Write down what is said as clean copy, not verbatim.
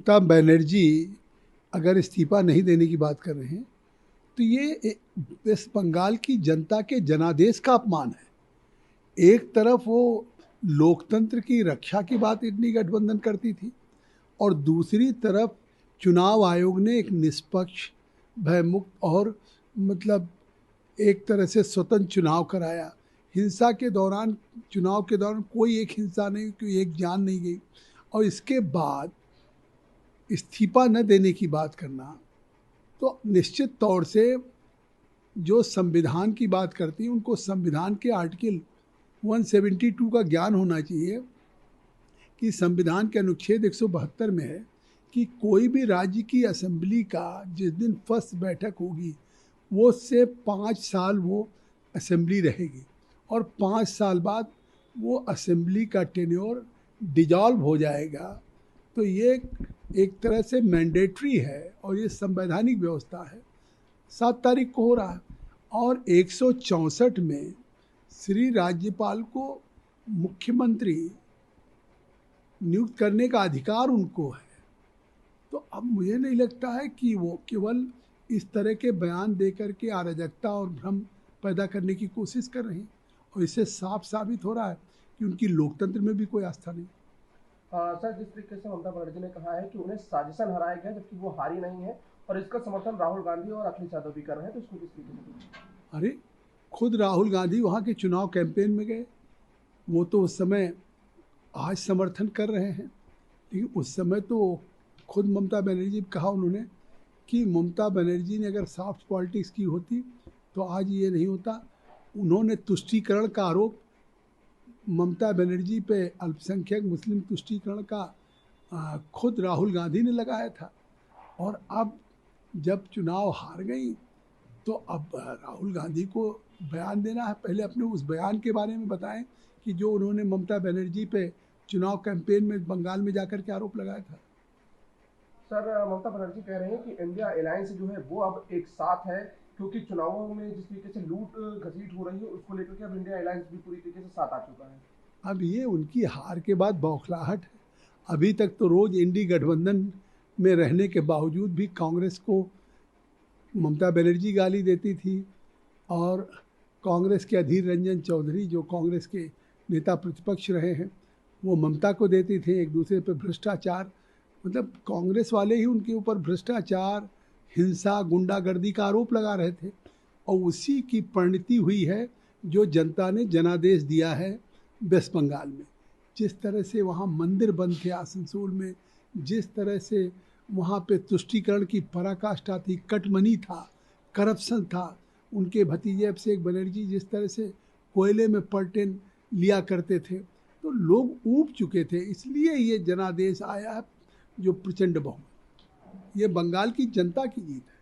ममता बनर्जी अगर इस्तीफा नहीं देने की बात कर रहे हैं तो ये वेस्ट बंगाल की जनता के जनादेश का अपमान है। एक तरफ वो लोकतंत्र की रक्षा की बात इतनी गठबंधन करती थी और दूसरी तरफ चुनाव आयोग ने एक निष्पक्ष, भयमुक्त और मतलब एक तरह से स्वतंत्र चुनाव कराया। हिंसा के दौरान, चुनाव के दौरान कोई एक हिंसा नहीं, कोई एक जान नहीं गई, और इसके बाद इस्तीफा न देने की बात करना तो निश्चित तौर से जो संविधान की बात करती हैं उनको संविधान के आर्टिकल 172 का ज्ञान होना चाहिए कि संविधान के अनुच्छेद 172 में है कि कोई भी राज्य की असेंबली का जिस दिन फर्स्ट बैठक होगी वो से 5 साल वो असेंबली रहेगी और 5 साल बाद वो असेंबली का टेन्योर डिजॉल्व हो जाएगा। तो ये एक तरह से मैंडेटरी है और ये संवैधानिक व्यवस्था है। 7 तारीख को हो रहा है और 164 में श्री राज्यपाल को मुख्यमंत्री नियुक्त करने का अधिकार उनको है। तो अब मुझे नहीं लगता है कि वो केवल इस तरह के बयान दे करके अराजकता और भ्रम पैदा करने की कोशिश कर रहे हैं और इससे साफ साबित हो रहा है कि उनकी लोकतंत्र में भी कोई आस्था नहीं। सर, जिस तरीके से ममता बनर्जी ने कहा है कि उन्हें साजिशन हराया गया जबकि वो हारी नहीं है और इसका समर्थन राहुल गांधी और अखिलेश यादव भी कर रहे हैं, तो इसको किस तरीके से? अरे खुद राहुल गांधी वहाँ के चुनाव कैंपेन में गए, वो तो उस समय आज समर्थन कर रहे हैं, लेकिन उस समय तो खुद ममता बनर्जी कहा उन्होंने कि ममता बनर्जी ने अगर सॉफ्ट पॉलिटिक्स की होती तो आज ये नहीं होता। उन्होंने तुष्टीकरण का आरोप ममता बनर्जी पे, अल्पसंख्यक मुस्लिम तुष्टीकरण का खुद राहुल गांधी ने लगाया था और अब जब चुनाव हार गई तो अब राहुल गांधी को बयान देना है। पहले अपने उस बयान के बारे में बताएं कि जो उन्होंने ममता बनर्जी पे चुनाव कैंपेन में बंगाल में जाकर के आरोप लगाया था। सर, ममता बनर्जी कह रहे हैं कि इंडिया अलायंस जो है वो अब एक साथ है क्योंकि चुनावों में जिस तरीके से लूट घसीट हो रही है उसको लेकर के अब इंडिया अलायंस भी पूरी तरीके से साथ आ चुका है। अब ये उनकी हार के बाद बौखलाहट है। अभी तक तो रोज इंडी गठबंधन में रहने के बावजूद भी कांग्रेस को ममता बनर्जी गाली देती थी और कांग्रेस के अधीर रंजन चौधरी जो कांग्रेस के नेता प्रतिपक्ष रहे हैं वो ममता को देते थे। एक दूसरे पर भ्रष्टाचार, मतलब कांग्रेस वाले ही उनके ऊपर भ्रष्टाचार, हिंसा, गुंडागर्दी का आरोप लगा रहे थे और उसी की परिणति हुई है जो जनता ने जनादेश दिया है वेस्ट बंगाल में। जिस तरह से वहाँ मंदिर बंद थे आसनसोल में, जिस तरह से वहाँ पे तुष्टीकरण की पराकाष्ठा थी, कटमनी था, करप्शन था, उनके भतीजे अभिषेक बनर्जी जिस तरह से कोयले में पर्टेन लिया करते थे, तो लोग ऊब चुके थे। इसलिए ये जनादेश आया जो प्रचंड बहुमत, ये बंगाल की जनता की जीत है।